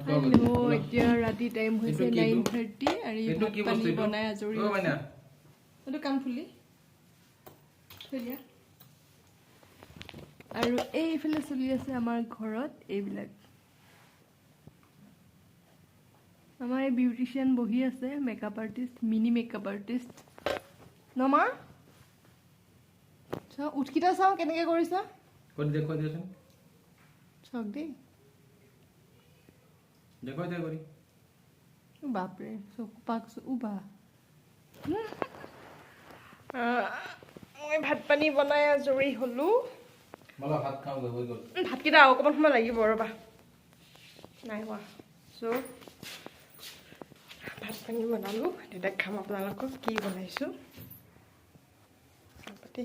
hello এতিয়া ৰাতি time হৈছে 9:30 আৰু এই ভাত পানী বনাই আজৰি হৈছে এটো কাম ফুলি থলিয়া আৰু এইফালে চলি আছে আমাৰ ঘৰত এইবিলাক আমাৰ বিউটিশিয়ান বহি আছে makeup artist mini makeup artist নমা চ উঠকিটা চাও কেনেকে কৰিছা কোন দেখো দিছন চক দে দেখো দে কৰি বাপ ৰে চক পাক উবা মই ভাত পানী বনাই আজৰি হলো মালা ভাত খাও গৈ গল ভাত কিটা অকমান সময় লাগিব ৰবা নাই হোৱা সো ভাত পানী বনালো এটা খাম আপোনালোকক কি বনাইছো পাতি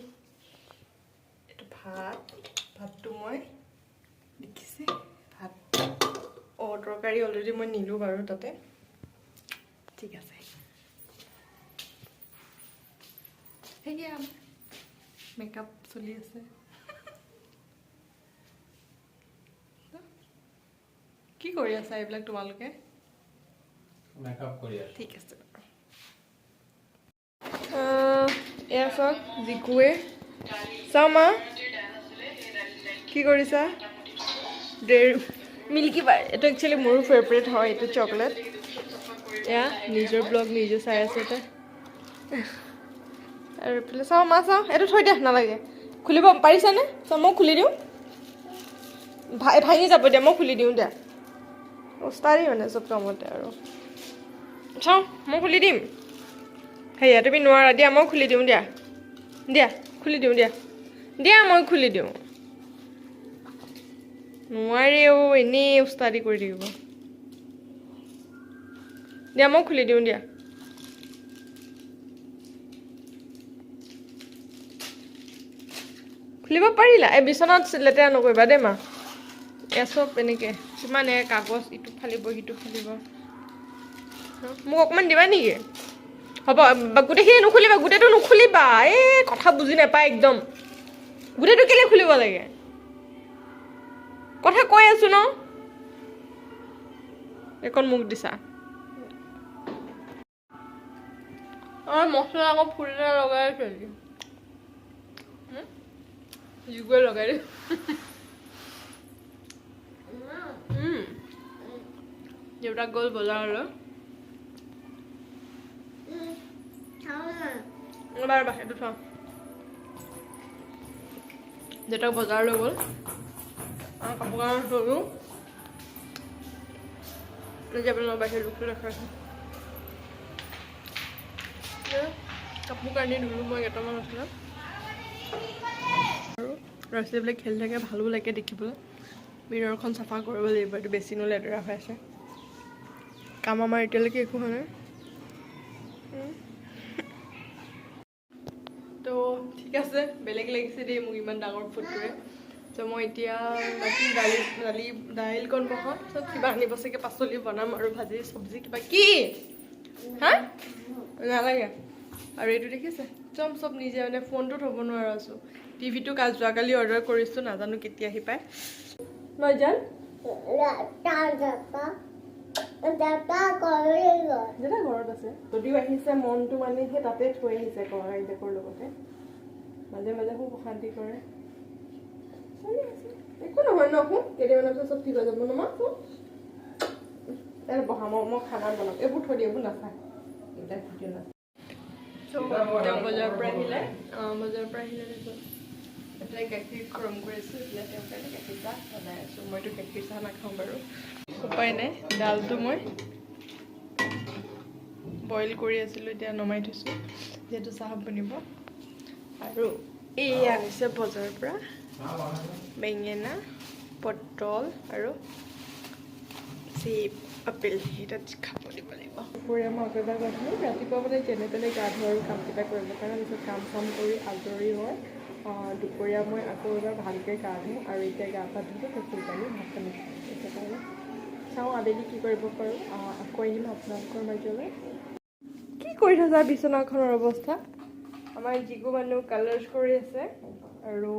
এটা ভাতটো মই দেখিছে ভাত তৰকাৰী অলৰেডি মই নিলো বাৰু তাতে ঠিক আছে হেগে মেকআপ চলি আছে কি কৰি আছা এইবিলাক তোমালোকে মেকআপ কৰি আছে ঠিক আছে এয়া সব জিকুৱে চামা কি কৰিছা মিল্কি বাৰ এটা একচুয়ালি মোৰ ফেভাৰিট হয় এটা চকলেট এয়া নিজৰ ব্লগ নিজে চাই আছে এটা আৰু প্লে চাও মা চাও এটা থৈ দিয়া নালাগে খুলিব পাৰিছা নে চাও মই খুলি দিওঁ ভাঙি যাব দিয়া মই খুলি দিওঁ দিয়া ওস্তাৰি মানে সব কামতে আৰু চাও মই খুলি দিম হেয়া তুমি নোৱাৰা দিয়া মই খুলি দিওঁ দিয়া দিয়া খুলি দিওঁ দিয়া দিয়া মই খুলি দিওঁ নোৱাৰেও এনেই উস্তাদি কৰি দিব দিয়া মই খুলি দিওঁ দিয়া খুলিব পাৰিলা এই বিছনাত লেতেৰা নকৰিবা দেই মা এয়া চব এনেকৈ কিমান কাগজ ইটো ফালিব সিটো ফালিব মোক অকণমান দিবা নেকি হ'ব গোটেইখিনি নুখুলিবা গোটেইটো নুখুলিবা এই কথা বুজি নাপায় একদম গোটেইটো কেলে খুলিব লাগে কথা কৈ আছো ন এখন মুখ দিছা মছলা আকৌ ফুৰিলে লগাই আছে জিগুৱে লগাই দে দেউতাক গ'ল বজাৰলৈ এবাৰ এইটো থওঁ দেউতাক বজাৰলৈ গ'ল কাপোৰ কানি থলোঁ আপোনাৰ বাহিৰ লোকটো দেখাইছোঁ কাপোৰ কানি ধুলোঁ মই কেইটামান আছিলে আৰু ল'ৰা ছোৱালীবিলাক খেলি থাকে ভালো লাগে দেখিবলৈ মিৰৰখন চাফা কৰিব লাগিব এইটো বেছি লেতেৰা হৈ আছে কাম আমাৰ এতিয়ালৈকে একো হোৱা নাই তো ঠিক আছে বেলেগ লাগিছে দেই মোক ইমান ডাঙৰ ফুটটোৱে তো মই এতিয়া বাকী দাইলকণ বহাম চব কিবা আনিব চাগে পাচলি বনাম আৰু ভাজি চব্জি কিবা কি হা নালাগে আৰু এইটো দেখিছে চব নিজে মানে ফোনটো থ'ব নোৱাৰা আছোঁ টিভিটো যোৱাকালি অৰ্ডাৰ কৰিছোঁ নাজানো কেতিয়া আহি পায় মই জান দেউতা ঘৰত আছে যদিও আহিছে মনটো মানে সেই তাতে থৈ আহিছে আইতাকৰ লগতে মাজে মাজে খুব অশান্তি কৰে একো নহয় ন কেইদিনমানৰ পিছত চব ঠিক হৈ যাব ন বহা মই খানা বনাম এইবোৰ থৈ দিওঁ এইবোৰ নাচায় এইবিলাক ভিডিঅ' নাচায় তেওঁ বজাৰৰ পৰা আহিলে এইফালে গাখীৰ গৰম কৰিছোঁ এইফালে তেওঁৰ কাৰণে গাখীৰ চাহ বনাই আছোঁ মইতো গাখীৰ চাহ নাখাওঁ বাৰু উপায় নাই ডালটো মই বইল কৰি আছিলোঁ এতিয়া নমাই থৈছোঁ যিহেতু চাহ বনিব আৰু এয়া হৈছে বজাৰৰ পৰা বেঙেনা পটল আৰু আপেল এটা খাব দিব লাগিব দুপৰীয়া মই আকৌ এবাৰ গা ধুওঁ ৰাতিপুৱা মানে যেনে তেনে গা ধোৱা আৰু কামকেইটা কৰিবৰ কাৰণে পিছত কাম চাম কৰি আজৰি হয় দুপৰীয়া মই আকৌ এবাৰ ভালকৈ গা ধুওঁ আৰু এতিয়া গা পা ধুওঁ কাপোৰ কানি ভাত পানী খাওঁ কাৰণে চাওঁ আবেলি কি কৰিব পাৰোঁ আকৌ আহিম আপোনালোকৰ মাজলৈ কি কৰি থৈছা বিচনাখনৰ অৱস্থা আমাৰ যিগু মানুহ কালাৰ্ছ কৰি আছে আৰু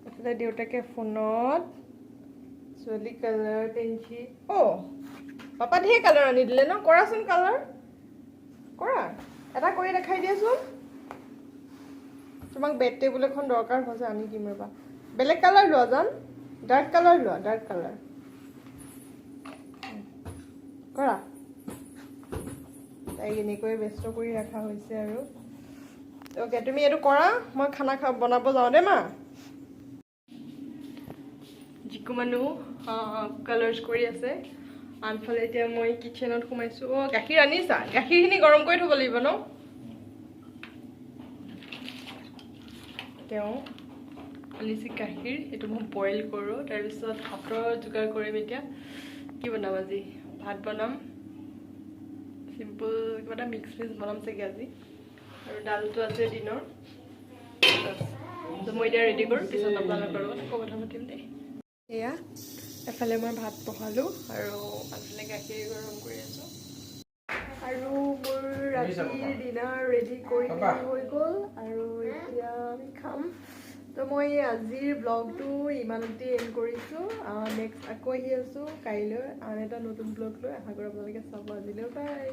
এইফালে দেউতাকে ফোনত ছোৱালী কালাৰ পেঞ্চি পাপা ধেৰ কালাৰ আনি দিলে ন কৰাচোন কালাৰ কৰা এটা কৰি দেখাই দিয়াচোন তোমাক বেড টেবুল এখন দৰকাৰ হৈছে আনি দিম ৰবা বেলেগ কালাৰ লোৱা জান ডাৰ্ক কালাৰ লোৱা ডাৰ্ক কালাৰ কৰা তাইক এনেকৈ ব্যস্ত কৰি ৰখা হৈছে আৰু অ'কে তুমি এইটো কৰা মই খানা বনাব যাওঁ দেই মা যিকো মানুহ কালাৰ্ছ কৰি আছে আনফালে এতিয়া মই কিচেনত সোমাইছোঁ গাখীৰ আনিছা গাখীৰখিনি গৰম কৰি থ'ব লাগিব ন তেওঁ আনিছে গাখীৰ এইটো মই বইল কৰোঁ তাৰপিছত ভাতৰ যোগাৰ কৰিম এতিয়া কি বনাম আজি ভাত বনাম চিম্পল কিবা এটা মিক্স বনাম চাগে আজি আৰু দালটো আছে দিনৰ মই এতিয়া ৰেডি কৰোঁ পিছত আপোনালোকৰ লগত আকৌ কথা পাতিম দেই এয়া এফালে মই ভাত বহালোঁ আৰু আনফালে গাখীৰ গৰম কৰি আছোঁ আৰু মোৰ ৰাতিৰ ডিনাৰ ৰেডি কৰি হৈ গ'ল আৰু এতিয়া আমি খাম তো মই আজিৰ ব্লগটো ইমানতে এণ্ড কৰিছোঁ নেক্সট আকৌ আহি আছোঁ কাইলৈ আন এটা নতুন ব্লগ লৈ আশা কৰোঁ আপোনালোকে চাব আজিলৈ বাই